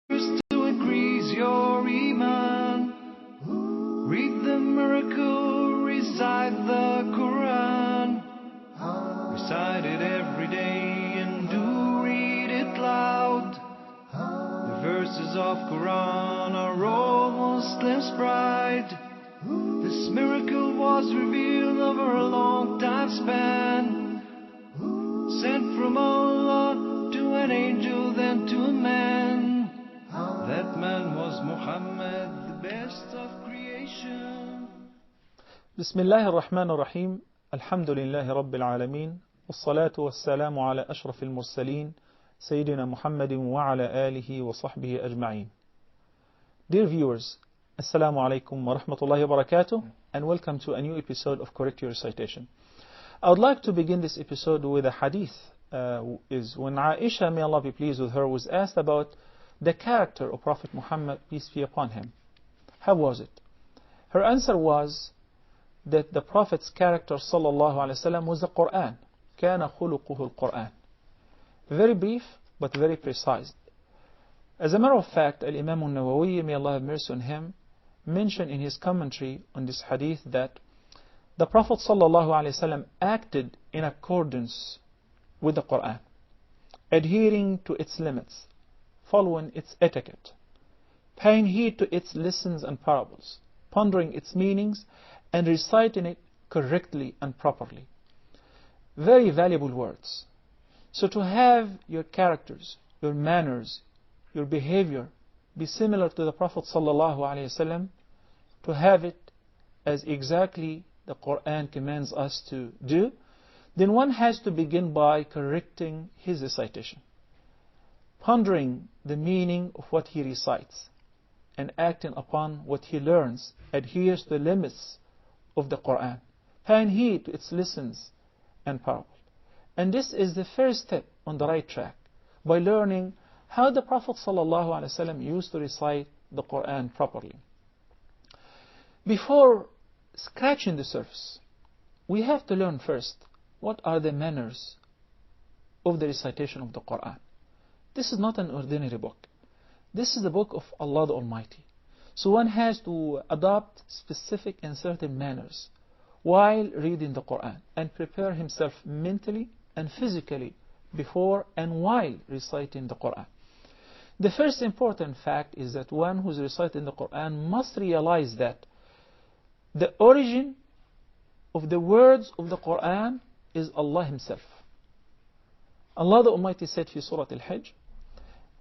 To increase your iman, read the miracle, recite the Qur'an, recite it every day and do read it loud. The verses of Qur'an are all Muslims' pride. This miracle was revealed over a long time span, sent from Allah to an angel, then to a man. That man was Muhammad, the best of creation. بسم الله الرحمن الرحيم. الحمد لله رب العالمين، والصلاة والسلام على أشرف المرسلين سيدنا محمد وعلى آله وصحبه أجمعين. Dear viewers, Assalamu alaikum wa rahmatullahi wa barakatuh, and welcome to a new episode of Correct Your Recitation. I would like to begin this episode with a hadith. Is when Aisha, may Allah be pleased with her, was asked about the character of Prophet Muhammad, peace be upon him. How was it? Her answer was that the Prophet's character sallallahu alaihi wasallam was the Qur'an. كان خلقه القرآن. Very brief but very precise. As a matter of fact, Al-Imam al-Nawawi, may Allah have mercy on him, mentioned in his commentary on this hadith that the Prophet sallallahu alaihi wasallam acted in accordance with the Qur'an, adhering to its limits, following its etiquette, paying heed to its lessons and parables, pondering its meanings, and reciting it correctly and properly. Very valuable words. So to have your characters, your manners, your behavior be similar to the Prophet sallallahu alaihi wasallam, to have it as exactly the Qur'an commands us to do, then one has to begin by correcting his recitation, pondering the meaning of what he recites, and acting upon what he learns, adheres to the limits of the Qur'an, paying heed to its lessons and parables. And this is the first step on the right track, by learning how the Prophet ﷺ used to recite the Qur'an properly. Before scratching the surface, we have to learn first what are the manners of the recitation of the Qur'an. This is not an ordinary book. This is the book of Allah the Almighty. So one has to adopt specific and certain manners while reading the Qur'an, and prepare himself mentally and physically before and while reciting the Qur'an. The first important fact is that one who is reciting the Qur'an must realize that the origin of the words of the Qur'an is Allah Himself. Allah the Almighty said in Surah Al-Hajj,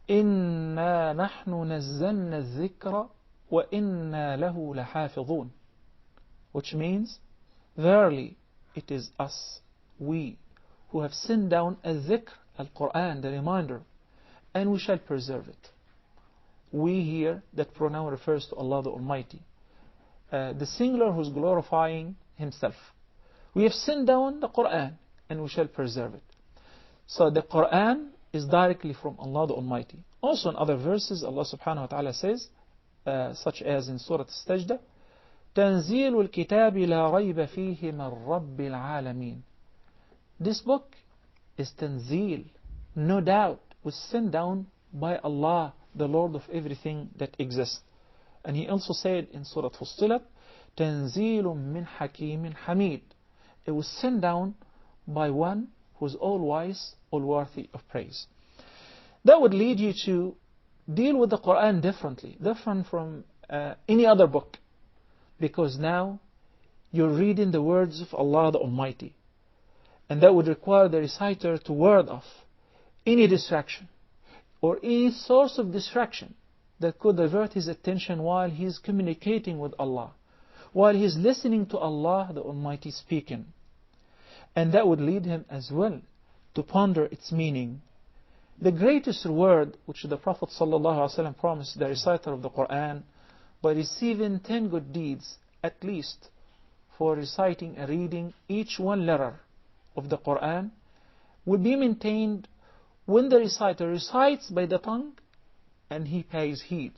إِنَّا نَحْنُ نَزَّلْنَا الذِّكْرَ وَإِنَّا لَهُ لَحَافِظُونَ, which means, verily it is us, we, who have sent down al-dhikr, al-Qur'an, the reminder, and we shall preserve it. We here, that pronoun refers to Allah the Almighty, the singular who is glorifying Himself. We have sent down the Qur'an, and we shall preserve it. So the Qur'an is directly from Allah the Almighty. Also in other verses, Allah subhanahu wa ta'ala says, such as in Surah Al-Sajdah, تنزيل الكتاب لا ريب فيه من رب العالمين. This book is tanzeel, no doubt, was sent down by Allah, the Lord of everything that exists. And He also said in Surah Fussilat, تنزيل من حكيم حميد. It was sent down by one who is all wise, all worthy of praise. That would lead you to deal with the Qur'an differently, different from any other book, because now you're reading the words of Allah the Almighty, and that would require the reciter to ward off any distraction or any source of distraction that could divert his attention while he's communicating with Allah, while he's listening to Allah the Almighty speaking. And that would lead him as well to ponder its meaning. The greatest reward which the Prophet ﷺ promised the reciter of the Qur'an, by receiving 10 good deeds at least for reciting and reading each one letter of the Qur'an, will be maintained when the reciter recites by the tongue and he pays heed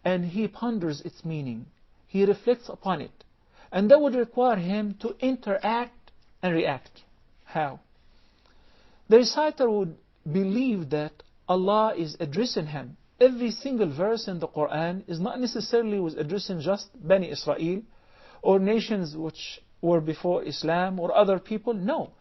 and he ponders its meaning, he reflects upon it, and that would require him to interact and react. How? The reciter would believe that Allah is addressing him every single verse in the Qur'an is not necessarily was addressing just Bani Israel or nations which were before Islam or other people. No.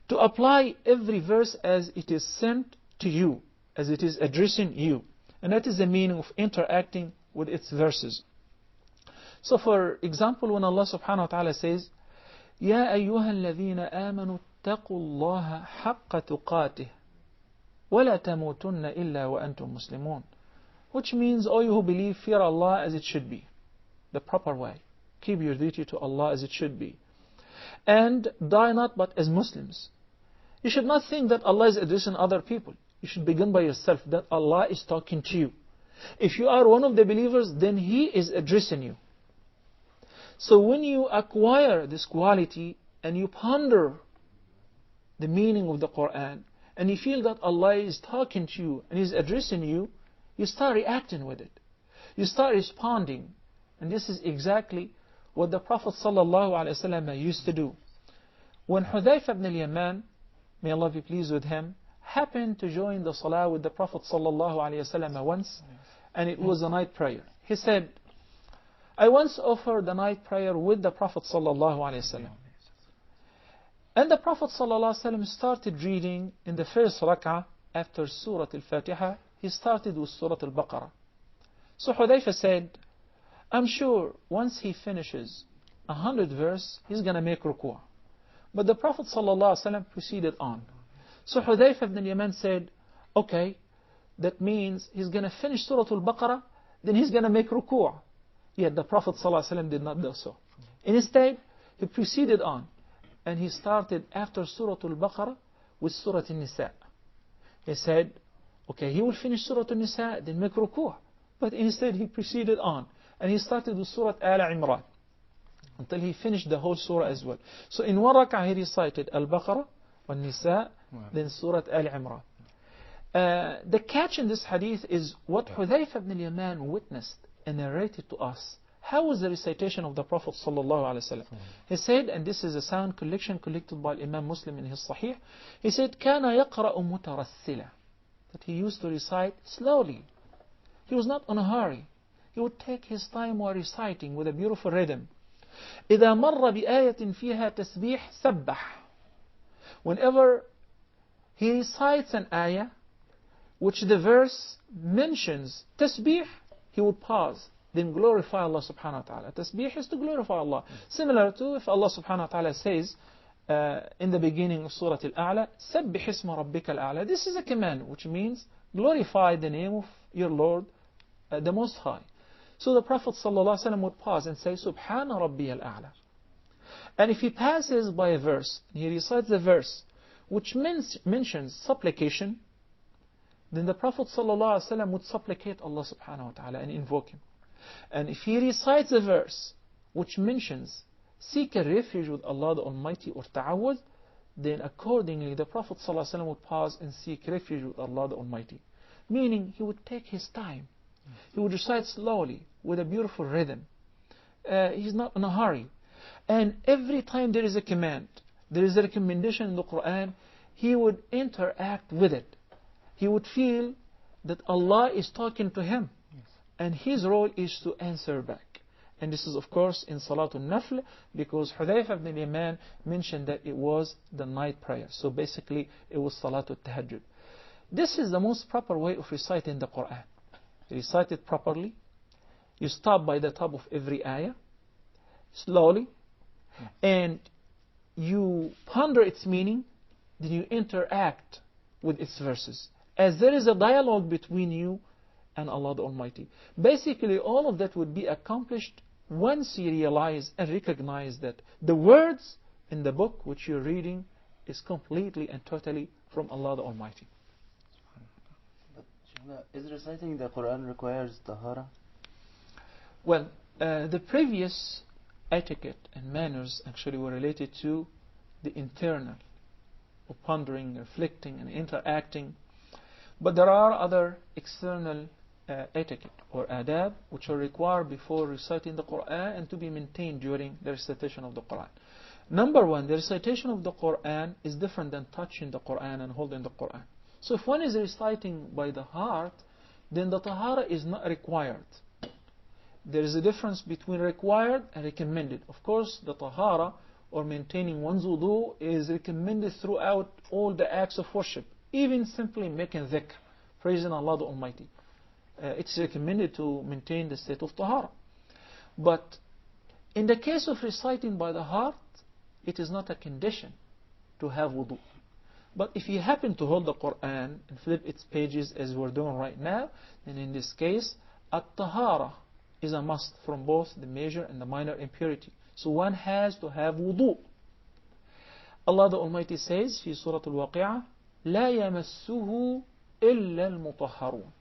To apply every verse as it is sent to you, as it is addressing you. And that is the meaning of interacting with its verses. So for example, when Allah subhanahu wa ta'ala says, يَا أَيُّهَا الَّذِينَ آمَنُوا اتَّقُوا اللَّهَ حَقَّ تُقَاتِهِ وَلَا تَمُوتُنَّ إِلَّا وَأَنْتُمْ مُسْلِمُونَ, which means, all you who believe, fear Allah as it should be, the proper way. Keep your duty to Allah as it should be. And die not but as Muslims. You should not think that Allah is addressing other people. You should begin by yourself, that Allah is talking to you. If you are one of the believers, then He is addressing you. So when you acquire this quality and you ponder the meaning of the Qur'an, and you feel that Allah is talking to you and is addressing you, you start reacting with it. You start responding. And this is exactly what the Prophet ﷺ used to do. When Hudayfa ibn al-Yaman, may Allah be pleased with him, happened to join the Salah with the Prophet ﷺ once, and it was a night prayer. He said, I once offered the night prayer with the Prophet ﷺ. And the Prophet ﷺ started reading in the first rak'ah after Surah Al-Fatiha. He started with Surah Al-Baqarah. So Hudayfa said, I'm sure once he finishes 100 verse, he's going to make ruku'. But the Prophet ﷺ proceeded on. So Hudayfa ibn al-Yaman said, okay, that means he's going to finish Surah Al-Baqarah, then he's going to make ruku'. Yet the Prophet ﷺ did not do so. Instead, he proceeded on. And he started after Surah Al-Baqarah with Surah Al-Nisa. He said, okay, he will finish Surah Al-Nisa, then make ruku'. But instead he proceeded on. And he started with Surah Al-Imran until he finished the whole surah as well. So in one rak'ah he recited Al-Baqarah, Al-Nisa, then Surah Al-Imran. The catch in this hadith is what Hudayfa ibn al-Yaman witnessed and narrated to us. How was the recitation of the Prophet ﷺ? He said, and this is a sound collection collected by Imam Muslim in his Sahih, he said, كَانَ يَقْرَأُ مُتَرَسِّلًا, that he used to recite slowly. He was not in a hurry. He would take his time while reciting with a beautiful rhythm. إِذَا مَرَّ بِآيَةٍ فِيهَا تَسْبِيحٌ سَبَّحَ. Whenever he recites an ayah which the verse mentions tasbih, he would pause, then glorify Allah subhanahu wa ta'ala. Tasbih is to glorify Allah. Similar to if Allah subhanahu wa ta'ala says in the beginning of Surah Al-A'la, سَبِّحِ اسْمَ رَبِّكَ الْأَعْلَى. This is a command, which means glorify the name of your Lord, the Most High. So the Prophet ﷺ would pause and say, Subhana Rabbi al-A'la. And if he passes by a verse, he recites the verse which mentions supplication, then the Prophet ﷺ would supplicate Allah subhanahu wa ta'ala and invoke him. And if he recites a verse which mentions seek a refuge with Allah the Almighty or ta'awud, then accordingly the Prophet ﷺ would pause and seek refuge with Allah the Almighty. Meaning he would take his time. He would recite slowly with a beautiful rhythm. He's not in a hurry. And every time there is a command, there is a recommendation in the Qur'an, he would interact with it. He would feel that Allah is talking to him. Yes. And his role is to answer back. And this is of course in Salatul Nafl, because Hudayfa ibn al-Yaman mentioned that it was the night prayer. So basically it was Salatul Tahajjud. This is the most proper way of reciting the Qur'an. You recite it properly. You stop by the top of every ayah, slowly, and you ponder its meaning, then you interact with its verses. As there is a dialogue between you and Allah the Almighty. Basically, all of that would be accomplished once you realize and recognize that the words in the book which you're reading is completely and totally from Allah the Almighty. But is reciting the Quran requires tahara? Well, the previous etiquette and manners actually were related to the internal, of pondering, reflecting, and interacting. But there are other external etiquette or adab which are required before reciting the Qur'an and to be maintained during the recitation of the Qur'an. Number one, the recitation of the Qur'an is different than touching the Qur'an and holding the Qur'an. So if one is reciting by the heart, then the tahara is not required. There is a difference between required and recommended. Of course, the tahara or maintaining one's wudu is recommended throughout all the acts of worship, even simply making dhikr, praising Allah the Almighty. It's recommended to maintain the state of tahara. But in the case of reciting by the heart, it is not a condition to have wudu. But if you happen to hold the Qur'an and flip its pages as we're doing right now, then in this case, at-tahara is a must from both the major and the minor impurity. So one has to have wudu. Allah the Almighty says في سورة الواقعة لا يمسه إلا المطهرون.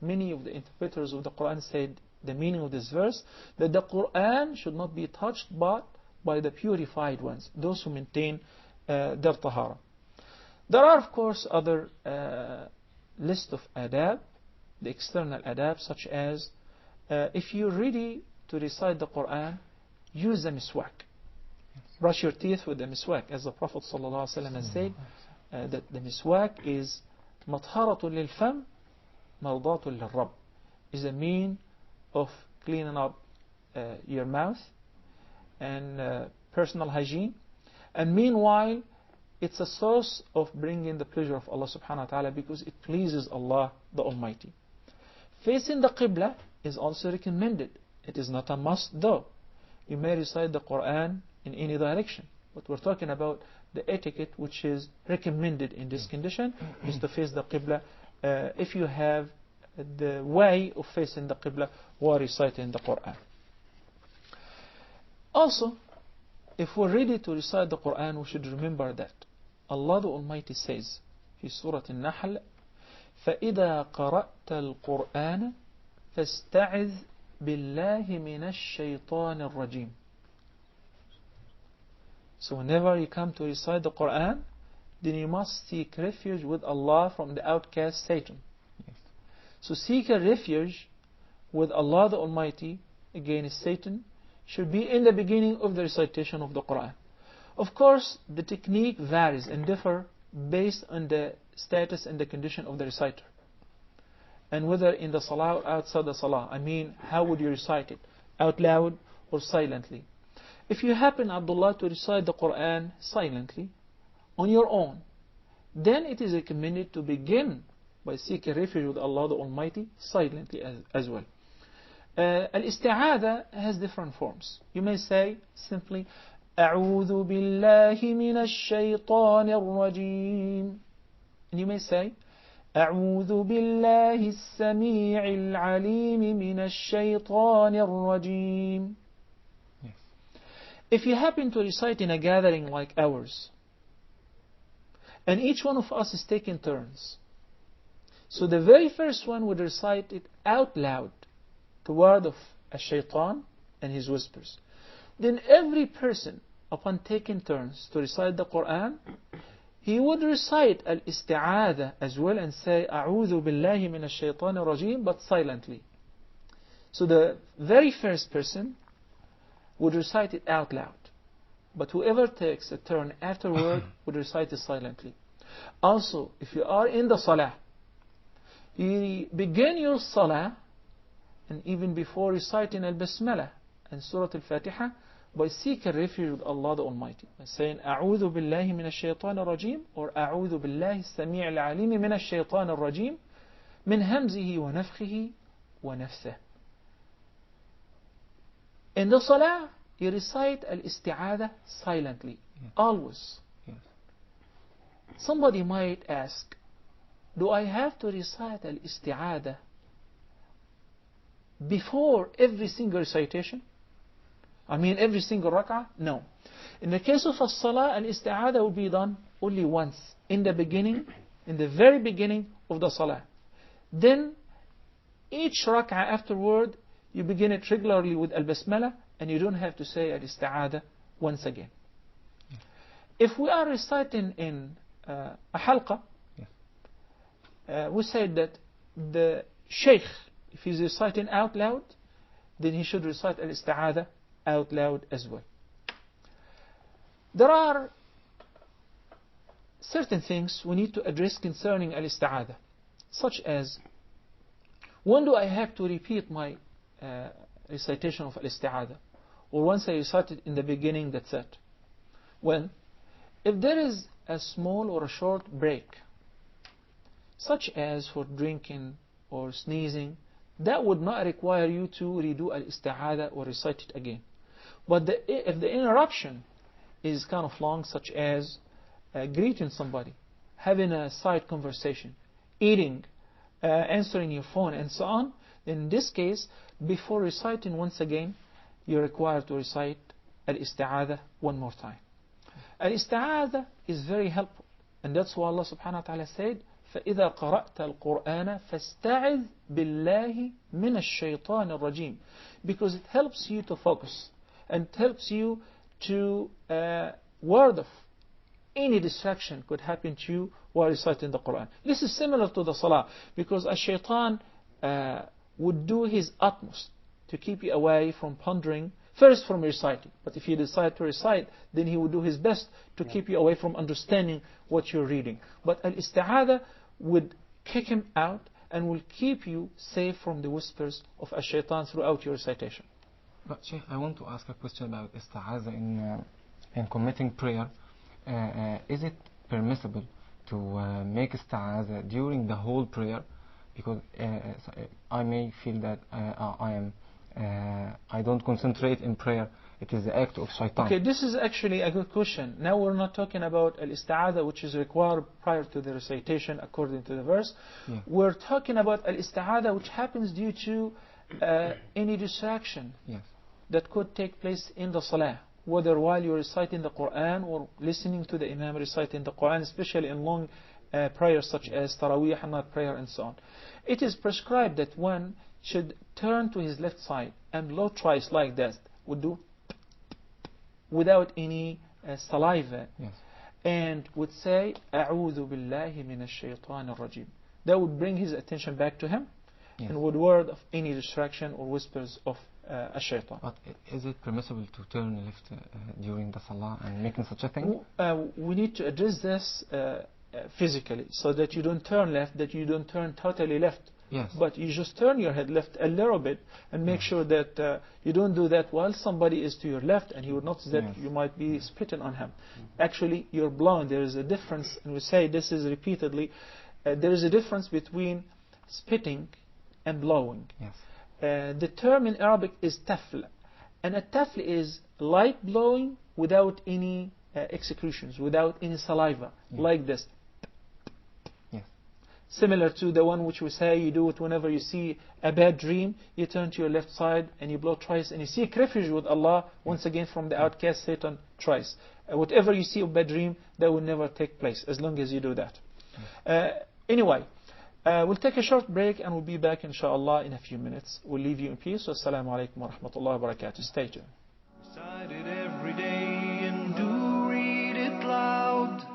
Many of the interpreters of the Qur'an said the meaning of this verse, that the Qur'an should not be touched but by the purified ones, those who maintain their tahara. There are of course other list of adab, the external adab, such as if you're ready to recite the Qur'an, use the miswak. Brush your teeth with the miswak, as the Prophet ﷺ has said that the miswak is matharatun lil fam, mardatun lil rabb, is a mean of cleaning up your mouth and personal hygiene, and meanwhile it's a source of bringing the pleasure of Allah subhanahu wa ta'ala, because it pleases Allah the Almighty. Facing the Qibla is also recommended. It is not a must though. You may recite the Qur'an in any direction, but we're talking about the etiquette which is recommended in this condition is to face the Qibla if you have the way of facing the Qibla while reciting the Qur'an. Also, if we're ready to recite the Qur'an, we should remember that Allah the Almighty says في سورة النحل فإذا قرأت القرآن فاستعذ بالله من الشيطان الرجيم. So whenever you come to recite the Qur'an, then you must seek refuge with Allah from the outcast Satan. So seek a refuge with Allah the Almighty against Satan should be in the beginning of the recitation of the Qur'an. Of course, the technique varies and differ based on the status and the condition of the reciter, and whether in the Salah or outside the Salah. I mean, how would you recite it? Out loud or silently? If you happen, Abdullah, to recite the Qur'an silently on your own, then it is recommended to begin by seeking refuge with Allah the Almighty silently as well. Al-isti'adha has different forms. You may say simply أعوذ بالله من الشيطان الرجيم, and you may say أعوذ بالله السميع العليم من الشيطان الرجيم. If you happen to recite in a gathering like ours, and each one of us is taking turns, so the very first one would recite it out loud, the word of a shaitan and his whispers. Then every person, upon taking turns to recite the Qur'an, he would recite al-isti'adha as well and say أعوذ بالله من الشيطان الرجيم, but silently. So the very first person would recite it out loud, but whoever takes a turn afterward would recite it silently. Also, if you are in the Salah, you begin your Salah, and even before reciting al-Basmalah and Surah al-Fatiha, by seeking refuge with Allah the Almighty, by saying أعوذ بالله من الشيطان الرجيم or أعوذ بالله السميع العليم من الشيطان الرجيم من همزه ونفخه ونفثه. In the Salah, you recite al-isti'adha silently, always. Somebody might ask, do I have to recite al-isti'adha before every single recitation? I mean every single rak'ah? No. In the case of a Salah, al-isti'adha will be done only once, in the beginning, in the very beginning of the Salah. Then each rak'ah afterward, you begin it regularly with al-Basmalah, and you don't have to say al-isti'adha once again. If we are reciting in a halqa, we said that the sheikh, if he's reciting out loud, then he should recite al-isti'adha out loud as well. There are certain things we need to address concerning al-isti'adha, such as When do I have to repeat my recitation of al-isti'adha? Or once I recite it in the beginning, that's it. When? If there is a small or a short break, such as for drinking or sneezing, that would not require you to redo al-isti'adha or recite it again. But if the interruption is kind of long, such as greeting somebody, having a side conversation, eating, answering your phone, and so on, then in this case, before reciting once again, you're required to recite al-isti'adha one more time. Al-isti'adha is very helpful, and that's why Allah subhanahu wa ta'ala said, فَإِذَا قَرَأْتَ الْقُرْآنَ فَاسْتَعِذْ بِاللَّهِ مِنَ الشَّيْطَانِ الرَّجِيمِ, because it helps you to focus, and it helps you to ward off any distraction could happen to you while reciting the Qur'an. This is similar to the Salah, because a shaitan would do his utmost to keep you away from pondering, first from reciting. But if you decide to recite, then he would do his best to keep you away from understanding what you're reading. But al-isti'adha would kick him out and will keep you safe from the whispers of a shaitan throughout your recitation. But Sheikh, I want to ask a question about isti'adha in committing prayer. Is it permissible to make isti'adha during the whole prayer? Because I may feel that I don't concentrate in prayer. It is the act of shaitan. Okay, this is actually a good question. Now we're not talking about al-isti'adha, which is required prior to the recitation according to the verse. Yeah. We're talking about al-isti'adha, which happens due to any distraction Yes. that could take place in the salah, whether while you're reciting the Qur'an or listening to the Imam reciting the Qur'an, especially in long prayers such as Taraweeh and night prayer and so on. It is prescribed that one should turn to his left side and blow twice like that, would do without any saliva, Yes. and would say, أعوذ بالله من الشيطان الرجيم. That would bring his attention back to him, Yes. and would ward off any distraction or whispers of a shaitan. But is it permissible to turn left during the salah and making such a thing? We need to address this physically, so that you don't turn left, that you don't turn totally left. Yes. But you just turn your head left a little bit and make sure that you don't do that while somebody is to your left, and he would notice that Yes. you might be spitting on him. Actually, you're blowing. There is a difference, and we say this is repeatedly. There is a difference between spitting and blowing. Yes. The term in Arabic is tafl, and a tafl is light blowing without any excretions, without any saliva, like this. Yes. Similar to the one which we say you do it whenever you see a bad dream, you turn to your left side and you blow twice, and you seek refuge with Allah once again from the outcast Satan twice. Whatever you see of bad dream, that will never take place as long as you do that. Anyway, we'll take a short break and we'll be back inshallah in a few minutes. We'll leave you in peace. Assalamu alaikum wa rahmatullahi wa barakatuh. Stay tuned. Recite it every day and do read it loud.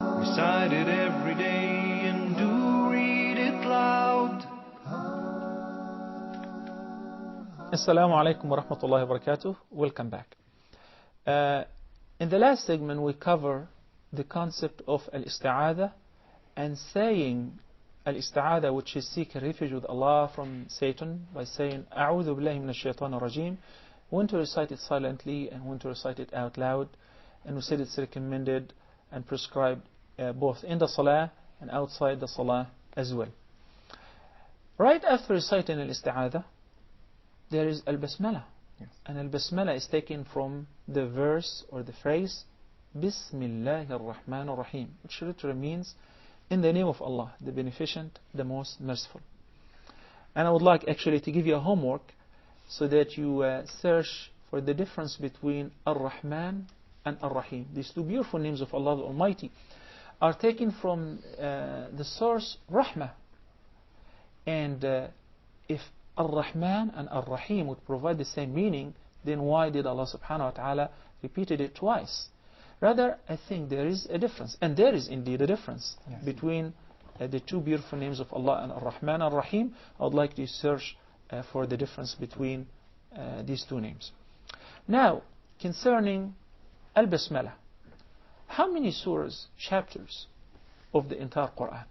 Recite it every day and do read it loud. Assalamu alaikum wa rahmatullahi wa barakatuh. Welcome back. In the last segment we cover the concept of al-isti'adha and saying al-isti'adha, which is seeking refuge with Allah from Satan by saying أعوذ بالله من الشيطان الرجيم, when to recite it silently and when to recite it out loud. And we said it's recommended and prescribed both in the Salah and outside the Salah as well. Right after reciting al-isti'adha, there is al-basmala, Yes. And al-Basmala is taken from the verse or the phrase Bismillah ar-Rahman ar-Rahim, which literally means in the name of Allah, the Beneficent, the Most Merciful. And I would like actually to give you a homework so that you search for the difference between Ar-Rahman and Ar-Rahim. These two beautiful names of Allah the Almighty are taken from the source Rahmah. And if Ar-Rahman and Ar-Rahim would provide the same meaning, then why did Allah subhanahu wa ta'ala repeated it twice? Rather, I think there is a difference, and there is indeed a difference between the two beautiful names of Allah and Ar-Rahman and Ar-Rahim. I would like to search for the difference between these two names. Now, concerning Al-Basmala, how many surahs, chapters of the entire Qur'an?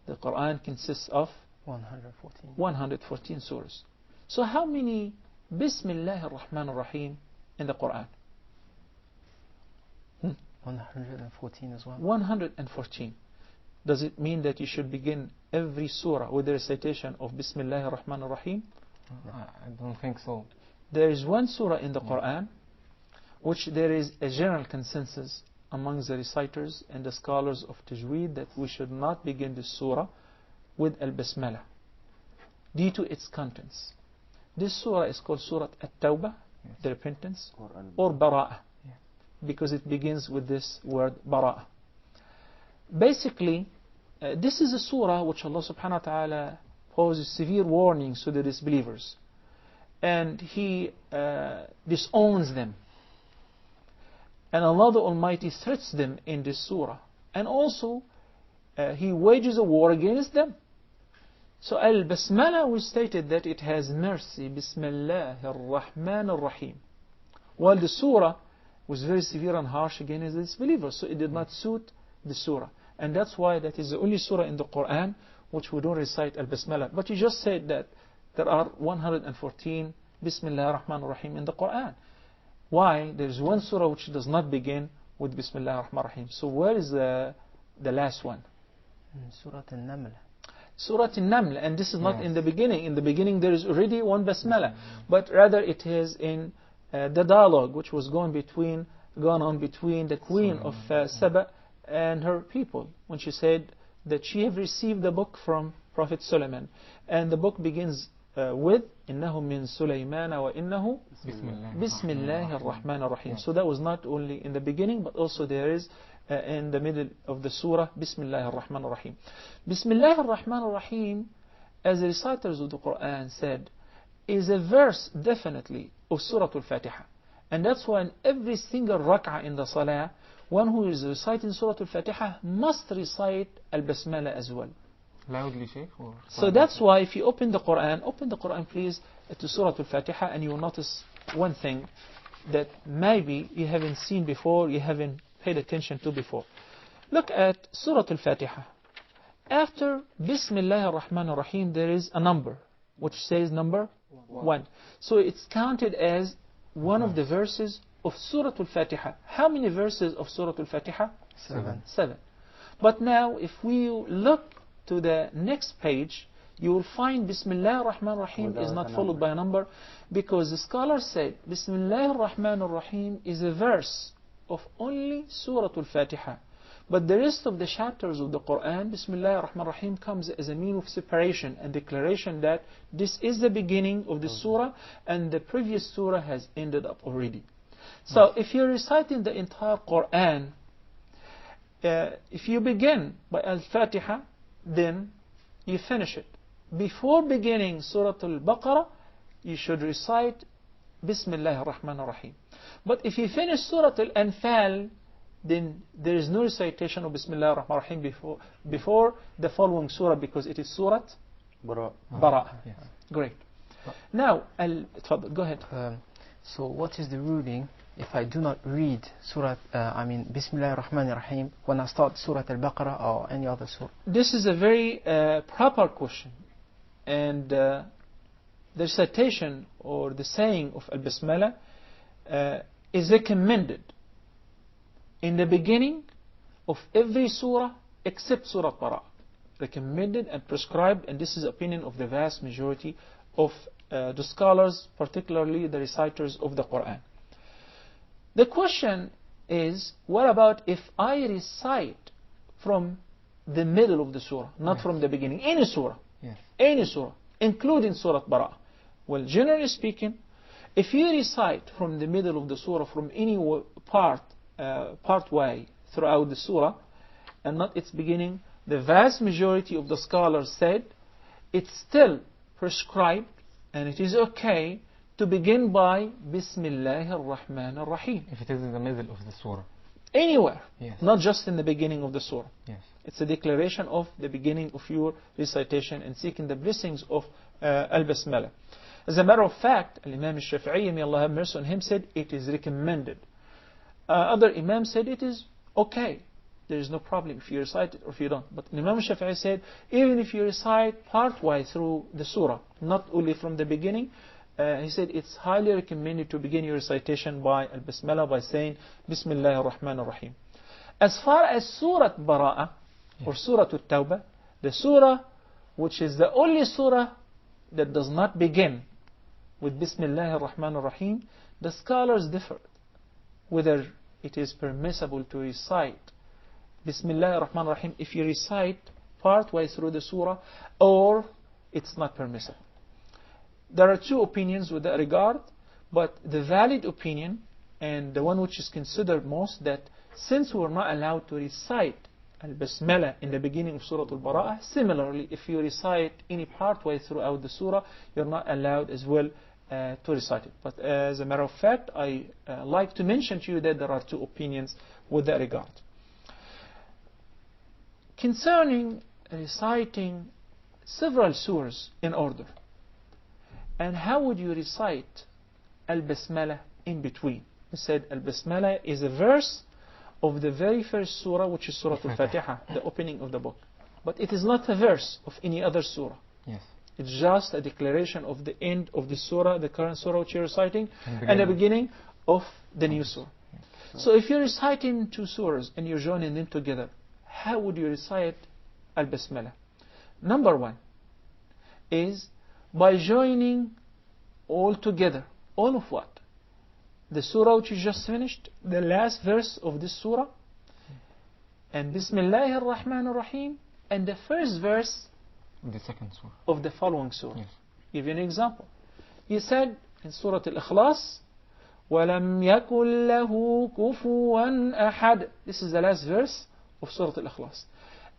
The Qur'an consists of 114 surahs. So how many Bismillah ar-Rahman ar-Rahim in the Qur'an? 114 as well. 114. Does it mean that you should begin every surah with the recitation of Bismillah ar-Rahman ar-Rahim? I don't think so. There is one surah in the Qur'an which there is a general consensus amongst the reciters and the scholars of Tajweed that we should not begin this surah with Al-Basmala due to its contents. This surah is called Surah At-Tawbah, the repentance, or Bara'ah, because it begins with this word Bara'ah. Basically, this is a surah which Allah subhanahu wa ta'ala poses severe warnings to the disbelievers, and He disowns them, and Allah the Almighty threats them in this surah, and also He wages a war against them. So Al-Basmala, we stated that it has mercy, Bismillah ar-Rahman ar-Rahim, while the surah was very severe and harsh against the disbelievers, so it did not suit the surah. And that's why that is the only surah in the Qur'an which we don't recite Al-Basmala. But you just said that there are 114 Bismillah ar-Rahman ar-Rahim in the Qur'an. Why? There is one surah which does not begin with Bismillah ar-Rahman ar-Rahim. So where is the last one? Surah Al-Naml. Surah Al-Naml, and this is not in the beginning. In the beginning there is already one Basmala, but rather it is in the dialogue which was gone on between the queen of Saba and her people, when she said that she have received the book from Prophet Solomon, and the book begins with إنه من سليمان وإنه بسم الله الرحمن الرحيم. So that was not only in the beginning, but also there is in the middle of the surah Bismillah ar-Rahman ar-Rahim. Bismillah ar-Rahman ar-Rahim, as the reciters of the Quran said, is a verse definitely of Surah Al-Fatiha. And that's why in every single rak'ah in the Salah, one who is reciting Surah Al-Fatiha must recite Al-Basmala as well. Loudly, Sheikh? So that's why if you open the Quran please to Surah Al-Fatiha, and you will notice one thing that maybe you haven't seen before, you haven't paid attention to before. Look at Surah Al-Fatiha. After Bismillah ar-Rahman ar-Rahim, there is a number which says number 1. So it's counted as one of the verses of Surah Al-Fatiha. How many verses of Surah Al-Fatiha? 7. But now if we look to the next page, you will find Bismillah ar-Rahman ar-Rahim is not followed by a number, because the scholar said Bismillah ar-Rahman ar-Rahim is a verse of only Surah Al-Fatiha. But the rest of the chapters of the Quran, Bismillah ar-Rahman ar-Rahim comes as a mean of separation and declaration that this is the beginning of the surah and the previous surah has ended up already. So if you're reciting the entire Quran, if you begin by Al-Fatiha, then you finish it. Before beginning Surah Al-Baqarah, you should recite Bismillah ar-Rahman ar-Rahim. But if you finish Surah Al-Anfal, then there is no recitation of Bismillah ar-Rahman ar-Rahim before the following surah, because it is Surah Bara'. Yes. Great. Now, go ahead. So what is the ruling if I do not read Bismillah ar-Rahman ar-Rahim when I start Surah Al-Baqarah or any other surah? This is a very proper question, and the recitation or the saying of Al-Basmala is recommended in the beginning of every surah except Surah Bara'. Recommended and prescribed, and this is the opinion of the vast majority of the scholars, particularly the reciters of the Qur'an. The question is, what about if I recite from the middle of the surah, not from the beginning? Any surah, any surah, including Surah Bara'ah. Well, generally speaking, if you recite from the middle of the surah, from any part way throughout the surah, and not its beginning, the vast majority of the scholars said it's still prescribed and it is okay to begin by Bismillah ar-Rahman ar-Rahim. If it is in the middle of the surah. Anywhere, Yes. not just in the beginning of the surah. Yes. It's a declaration of the beginning of your recitation and seeking the blessings of Al-Basmalah. As a matter of fact, Imam al-Shafi'i, may Allah have mercy on him, said it is recommended. Other Imams said it is okay. There is no problem if you recite it or if you don't. But Imam al-Shafi'i said, even if you recite part-wise through the surah, not only from the beginning, he said it's highly recommended to begin your recitation by Al-Basmalah by saying Bismillah ar-Rahman ar-Rahim. As far as Surah Bara'ah or Surah At-Tawbah, the surah which is the only surah that does not begin with Bismillah ar-Rahman ar-Rahim, the scholars differed whether it is permissible to recite Bismillah ar-Rahman ar-Rahim if you recite part way through the surah, or it's not permissible. There are two opinions with that regard, but the valid opinion and the one which is considered most, that since we're not allowed to recite Al-Basmalah in the beginning of Surah Al-Bara'ah, similarly if you recite any part way throughout the surah, you're not allowed as well to recite it. But as a matter of fact, I like to mention to you that there are two opinions with that regard. Concerning reciting several surahs in order, and how would you recite Al-Basmalah in between? We said Al-Basmalah is a verse of the very first surah, which is Surah Al-Fatiha, the opening of the book. But it is not a verse of any other surah. Yes. It's just a declaration of the end of the surah, the current surah which you're reciting, and the beginning of the new surah. So if you're reciting two surahs and you're joining them together, how would you recite Al-Basmalah? Number one is by joining all together. All of what? The surah which you just finished, the last verse of this surah, and Bismillah ar-Rahman ar-Rahim, and the first verse The second surah. of the following surah. Yes. Give you an example. He said in Surah Al-Ikhlas, وَلَمْ يَكُنْ لَهُ كُفُوًا أَحَدٌ. This is the last verse of Surah Al-Ikhlas.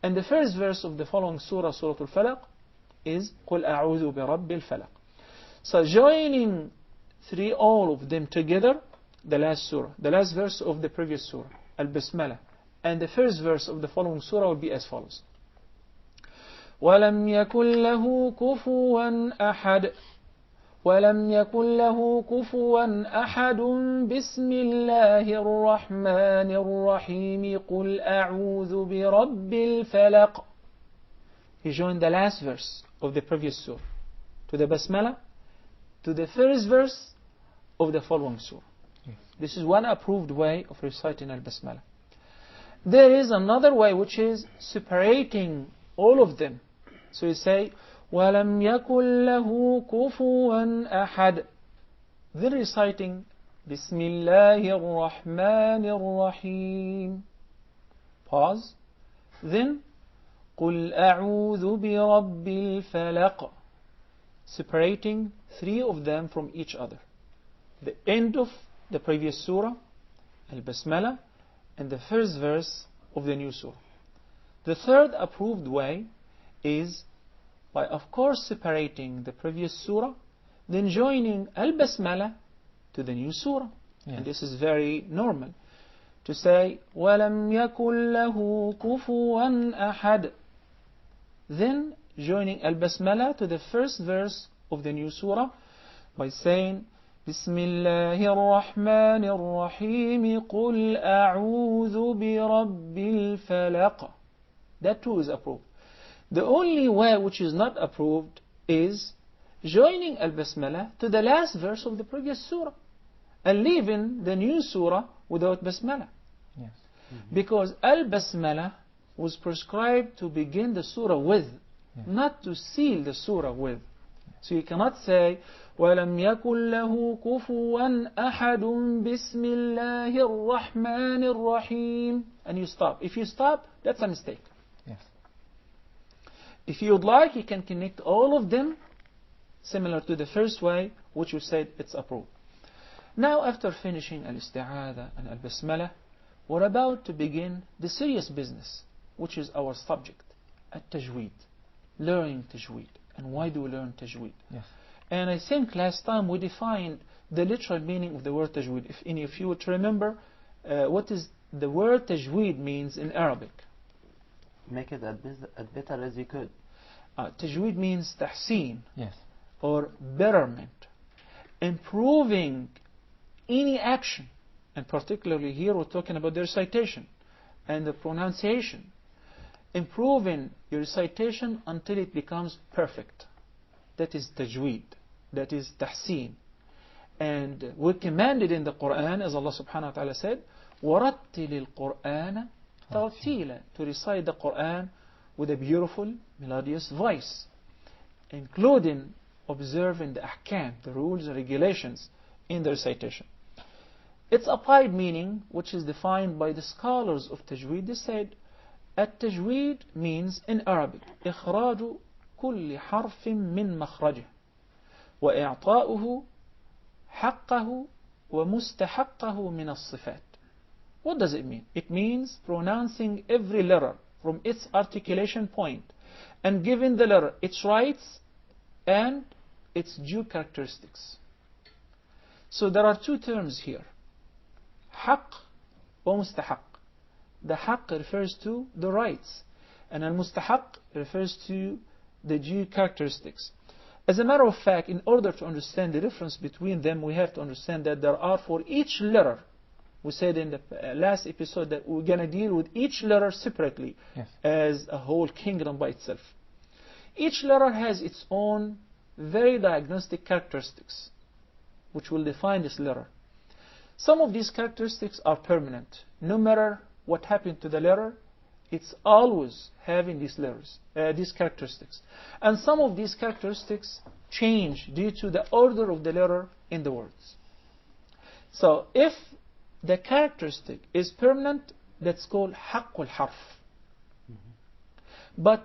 And the first verse of the following surah, Surah Al-Falaq, is قُلْ أَعُوذُ بِرَبِّ الْفَلَقِ. So joining all of them together, the last surah, the last verse of the previous surah, Al-Basmalah, and the first verse of the following surah will be as follows. وَلَمْ يَكُنْ لَهُ كُفُوًا أَحَدٌ وَلَمْ يَكُنْ لَهُ كُفُوًا أَحَدٌ بِسْمِ اللَّهِ الرَّحْمَنِ الرَّحِيمِ قُلْ أَعُوذُ بِرَبِّ الْفَلَقِ. He joined the last verse of the previous surah to the Basmalah, to the first verse of the following surah. Yes. This is one approved way of reciting Al-Basmalah. There is another way, which is separating all of them. So you say, وَلَمْ يَكُنْ لَهُ كُفُوًا أَحَدٌ. Then reciting, بِسْمِ اللَّهِ الرَّحْمَنِ الرَّحِيمِ. Pause. Then, قُلْ أَعُوذُ بِرَبِّ الْفَلَقِ. Separating three of them from each other. The end of the previous surah, Al-Basmalah, and the first verse of the new surah. The third approved way is by, of course, separating the previous surah, then joining Al-Basmalah to the new surah. Yes. And this is very normal. To say, وَلَمْ يَكُنْ لَهُ كُفُوًا أَحَدٌ. Then joining Al-Basmalah to the first verse of the new surah by saying, بسم الله الرحمن الرحيم قل أعوذ برب الفلق. That too is approved. The only way which is not approved is joining Al-Basmalah to the last verse of the previous surah and leaving the new surah without Basmalah. Yes. Because Al-Basmalah was prescribed to begin the surah with, not to seal the surah with. So you cannot say وَلَمْ يَكُنْ لَهُ كُفُوًا أَحَدٌ بِسْمِ اللَّهِ الرَّحْمَنِ الرَّحِيمِ and you stop. If you stop, that's a mistake. Yes. If you would like, you can connect all of them similar to the first way, which you said it's approved. Now after finishing al-isti'adha and al-basmala, we're about to begin the serious business, which is our subject, at-tajweed, learning tajweed. And why do we learn tajweed? Yes. And I think last time we defined the literal meaning of the word tajweed. If any of you would remember, what is the word tajweed means in Arabic? Make it as better as you could. Tajweed means tahseen, Yes. or betterment, improving any action. And particularly here we're talking about the recitation and the pronunciation. Improving your recitation until it becomes perfect. That is tajweed. That is tahseen. And we're commanded in the Qur'an, as Allah subhanahu wa ta'ala said, وَرَتِّلِ الْقُرْآنَ تَرْتِيلًا, to recite the Qur'an with a beautiful, melodious voice, including observing the ahkam, the rules and regulations in the recitation. Its applied meaning, which is defined by the scholars of tajweed, they said, التجويد means in Arabic إخراج كل حرف من مخرجه وإعطاؤه حقه ومستحقه من الصفات. What does it mean? It means pronouncing every letter from its articulation point and giving the letter its rights and its due characteristics. So there are two terms here, حق ومستحق. The haqq refers to the rights, and al-mustahaq refers to the due characteristics. As a matter of fact, in order to understand the difference between them, we have to understand that there are for each letter, we said in the last episode that we're going to deal with each letter separately, Yes. as a whole kingdom by itself. Each letter has its own very diagnostic characteristics, which will define this letter. Some of these characteristics are permanent. No matter what happened to the letter, it's always having these letters, these characteristics. And some of these characteristics change due to the order of the letter in the words. So if the characteristic is permanent, that's called haqqul harf. But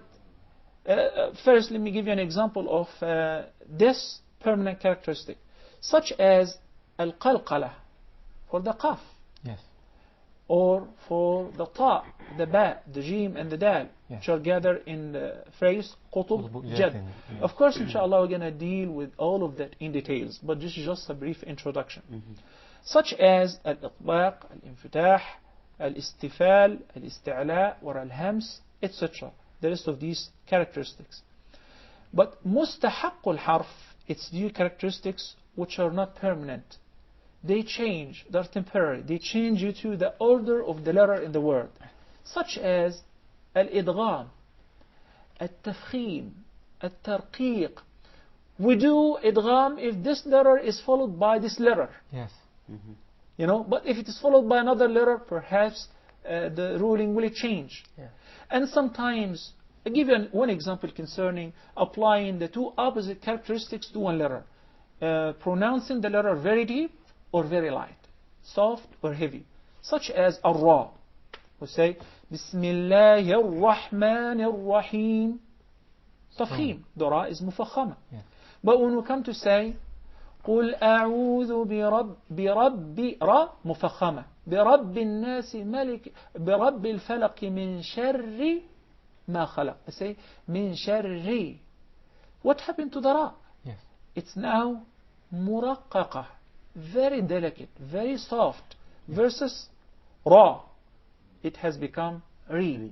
first let me give you an example of this permanent characteristic, such as al-qalqala for the qaf. Yes. Or for the ta, the ba, the jim and the dal, Yes. which are gathered in the phrase qutub jad. Yes. Of course, inshallah, we're going to deal with all of that in details, but this is just a brief introduction. Such as al-iqbaq, al-infitah, al-istifal, al-isti'la, or al-hams, etc. The rest of these characteristics. But mustahaqqul harf, its due characteristics, which are not permanent. They change, they're temporary. They change due to the order of the letter in the word. Such as al-idgham, al-tafkhim, al-tarqiq. We do idgham if this letter is followed by this letter. Yes. You know, but if it is followed by another letter, perhaps the ruling will change. Yeah. And sometimes, I'll give you one example concerning applying the two opposite characteristics to one letter. Pronouncing the letter very deep or very light, soft or heavy, such as ar-ra. We say Bismillahir Rahmanir Rahim. Tafkhim. The ra is mufakhama. Yeah. But when we come to say قل أعوذ برب را مفخمة برب الناس ملك برب الفلق من شر ما خلق. I say من شر. What happened to the ra? Yes. It's now مرققة, very delicate, very soft, versus raw. It has become re.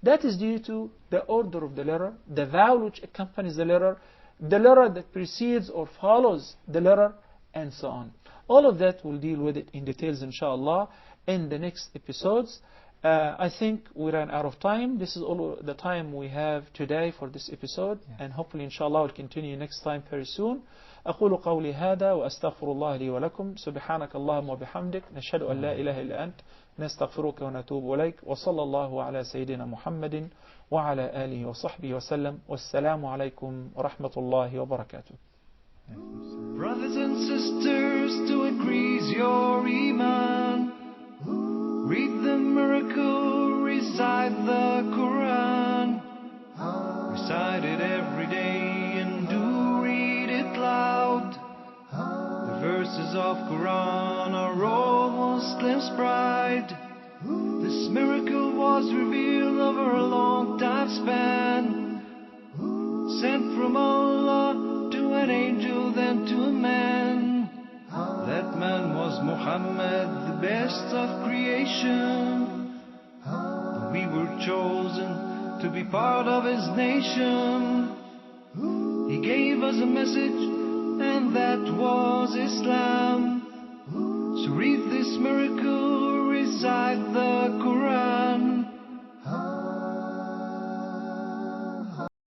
That is due to the order of the letter, the vowel which accompanies the letter that precedes or follows the letter, and so on. All of that we'll deal with it in details, inshallah, in the next episodes. I think we ran out of time. This is all the time we have today for this episode, and hopefully, inshallah, we'll continue next time very soon. أقول قولي هذا وأستغفر الله لي ولكم سبحانك اللهم وبحمدك نشهد أن لا إله إلا أنت نستغفرك ونتوب إليك وصلى الله على سيدنا محمد وعلى آله وصحبه وسلم والسلام عليكم ورحمة الله وبركاته. Brothers and sisters, to increase your iman, read the miracle, recite the Qur'an. Recite it every day and do read it loud. The verses of Qur'an are all Muslims' pride. This miracle was revealed over a long time span, sent from Allah to an angel, then to a man. That man was Muhammad, the best of creation. We were chosen to be part of his nation. He gave us a message, and that was Islam. So read this miracle, recite the Qur'an.